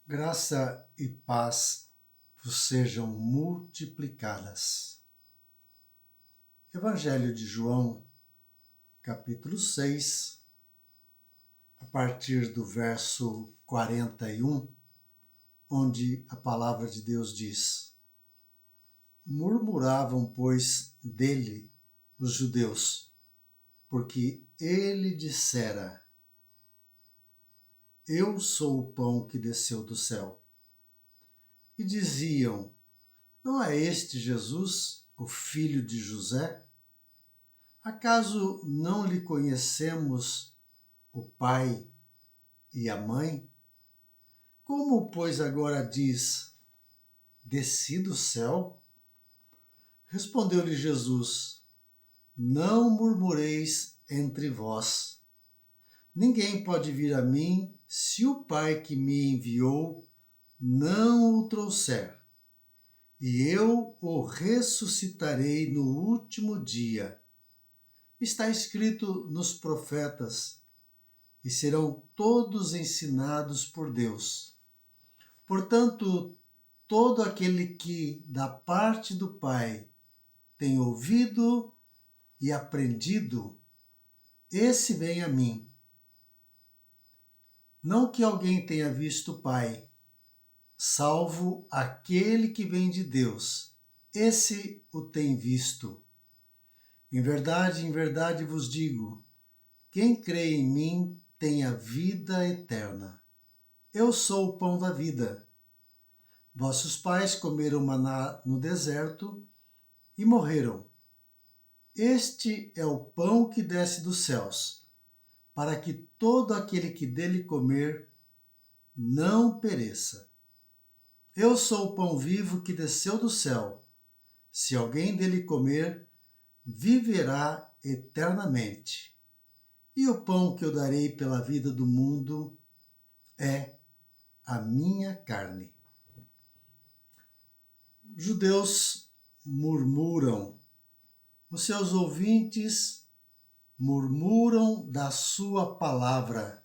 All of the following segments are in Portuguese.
Graça e paz vos sejam multiplicadas. Evangelho de João, capítulo 6, a partir do verso 41, onde a palavra de Deus diz: Murmuravam, pois, dele os judeus, porque ele dissera: Eu sou o pão que desceu do céu. E diziam: Não é este Jesus, o filho de José? Acaso não lhe conhecemos o pai e a mãe? Como, pois, agora diz: Desci do céu? Respondeu-lhe Jesus: Não murmureis entre vós. Ninguém pode vir a mim se o Pai que me enviou não o trouxer, e eu o ressuscitarei no último dia. Está escrito nos profetas, e serão todos ensinados por Deus. Portanto, todo aquele que da parte do Pai tem ouvido e aprendido, esse vem a mim. Não que alguém tenha visto o Pai, salvo aquele que vem de Deus. Esse o tem visto. Em verdade vos digo, quem crê em mim tem a vida eterna. Eu sou o pão da vida. Vossos pais comeram maná no deserto e morreram. Este é o pão que desce dos céus, para que todo aquele que dele comer não pereça. Eu sou o pão vivo que desceu do céu. Se alguém dele comer, viverá eternamente. E o pão que eu darei pela vida do mundo é a minha carne. Judeus murmuram, os seus ouvintes murmuram da sua palavra,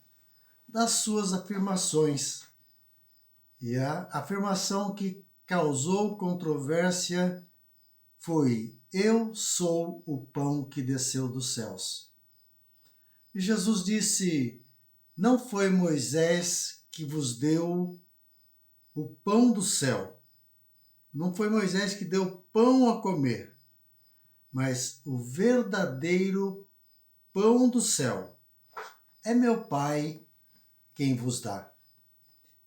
das suas afirmações. E a afirmação que causou controvérsia foi: Eu sou o pão que desceu dos céus. E Jesus disse: Não foi Moisés que vos deu o pão do céu. Não foi Moisés que deu pão a comer, mas o verdadeiro pão do céu é meu Pai quem vos dá.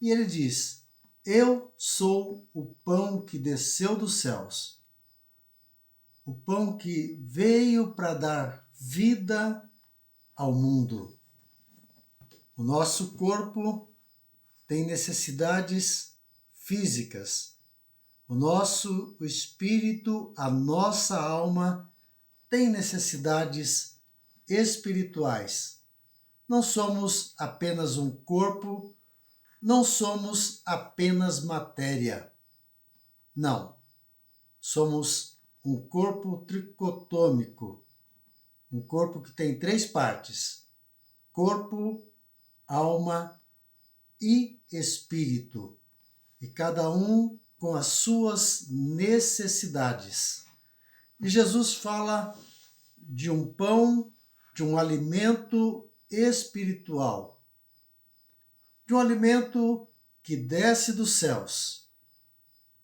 E ele diz: Eu sou o pão que desceu dos céus, o pão que veio para dar vida ao mundo. O nosso corpo tem necessidades físicas. O espírito, a nossa alma tem necessidades espirituais. Não somos apenas um corpo, não somos apenas matéria. Não. Somos um corpo tricotômico, um corpo que tem 3 partes: corpo, alma e espírito, e cada um com as suas necessidades. E Jesus fala de um pão, de um alimento espiritual, de um alimento que desce dos céus,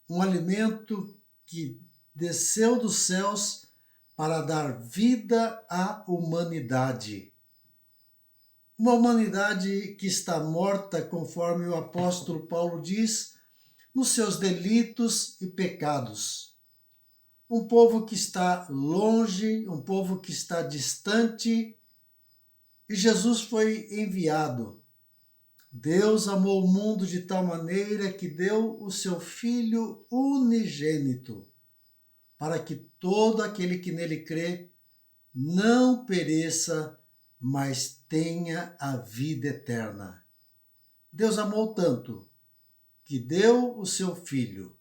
um alimento que desceu dos céus para dar vida à humanidade. Uma humanidade que está morta, conforme o apóstolo Paulo diz, nos seus delitos e pecados. Um povo que está longe, um povo que está distante, e Jesus foi enviado. Deus amou o mundo de tal maneira que deu o seu Filho unigênito, para que todo aquele que nele crê não pereça, mas tenha a vida eterna. Deus amou tanto que deu o seu Filho,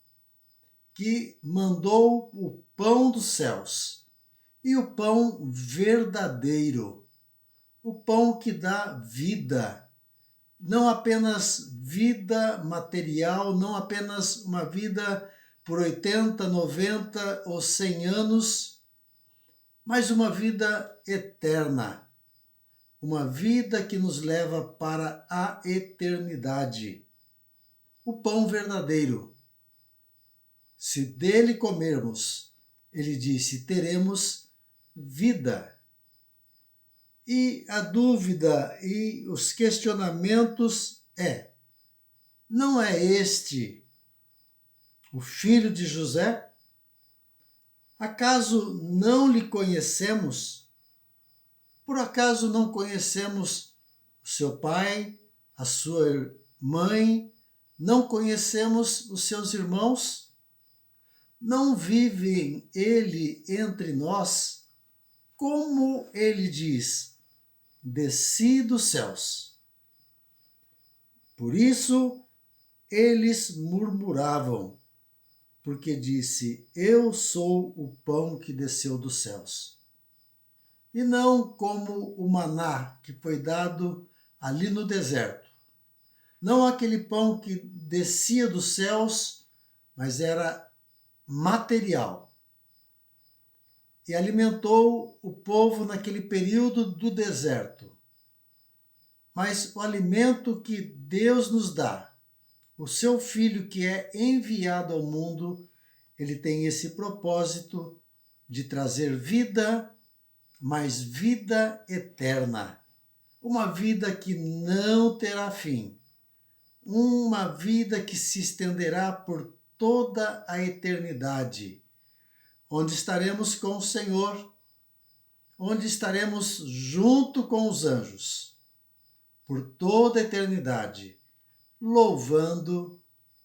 que mandou o pão dos céus, e o pão verdadeiro, o pão que dá vida, não apenas vida material, não apenas uma vida por 80, 90 ou 100 anos, mas uma vida eterna, uma vida que nos leva para a eternidade. O pão verdadeiro. Se dele comermos, ele disse, teremos vida. E a dúvida e os questionamentos não é este o filho de José? Acaso não lhe conhecemos? Por acaso não conhecemos o seu pai, a sua mãe? Não conhecemos os seus irmãos? Não vive ele entre nós? Como ele diz, desci dos céus. Por isso, eles murmuravam, porque disse, eu sou o pão que desceu dos céus. E não como o maná que foi dado ali no deserto. Não aquele pão que descia dos céus, mas era material. E alimentou o povo naquele período do deserto. Mas o alimento que Deus nos dá, o seu Filho que é enviado ao mundo, ele tem esse propósito de trazer vida, mas vida eterna. Uma vida que não terá fim. Uma vida que se estenderá por toda a eternidade, onde estaremos com o Senhor, onde estaremos junto com os anjos, por toda a eternidade, louvando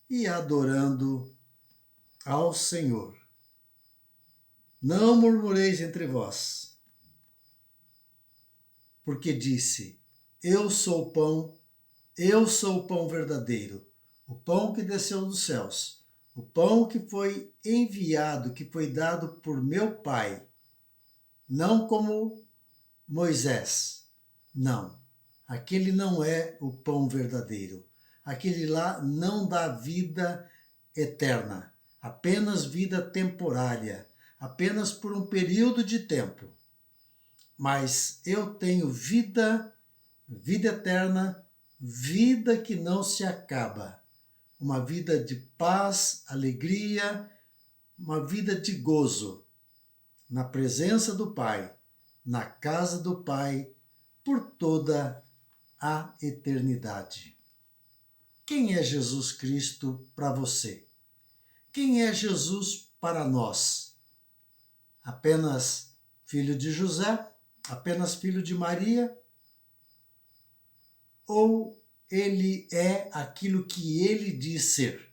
e adorando ao Senhor. Não murmureis entre vós, porque disse, eu sou o pão verdadeiro, o pão que desceu dos céus, o pão que foi enviado, que foi dado por meu Pai, não como Moisés, não. Aquele não é o pão verdadeiro. Aquele lá não dá vida eterna, apenas vida temporária, apenas por um período de tempo. Mas eu tenho vida, vida eterna, vida que não se acaba. Uma vida de paz, alegria, uma vida de gozo, na presença do Pai, na casa do Pai, por toda a eternidade. Quem é Jesus Cristo para você? Quem é Jesus para nós? Apenas filho de José? Apenas filho de Maria? Ou ele é aquilo que ele diz ser?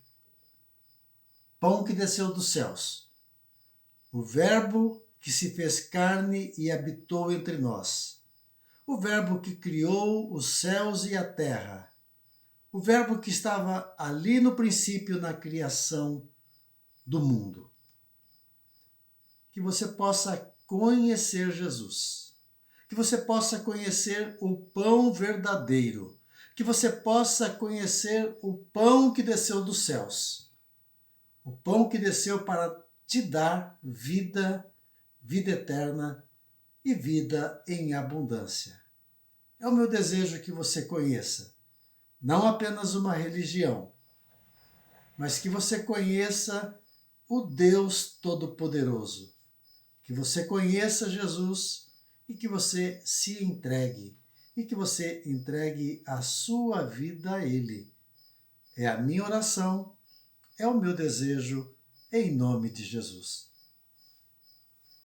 Pão que desceu dos céus. O Verbo que se fez carne e habitou entre nós. O Verbo que criou os céus e a terra. O Verbo que estava ali no princípio na criação do mundo. Que você possa conhecer Jesus. Que você possa conhecer o pão verdadeiro. Que você possa conhecer o pão que desceu dos céus. O pão que desceu para te dar vida, vida eterna e vida em abundância. É o meu desejo que você conheça, não apenas uma religião, mas que você conheça o Deus Todo-Poderoso, que você conheça Jesus e que você se entregue, e que você entregue a sua vida a Ele. É a minha oração, é o meu desejo, em nome de Jesus.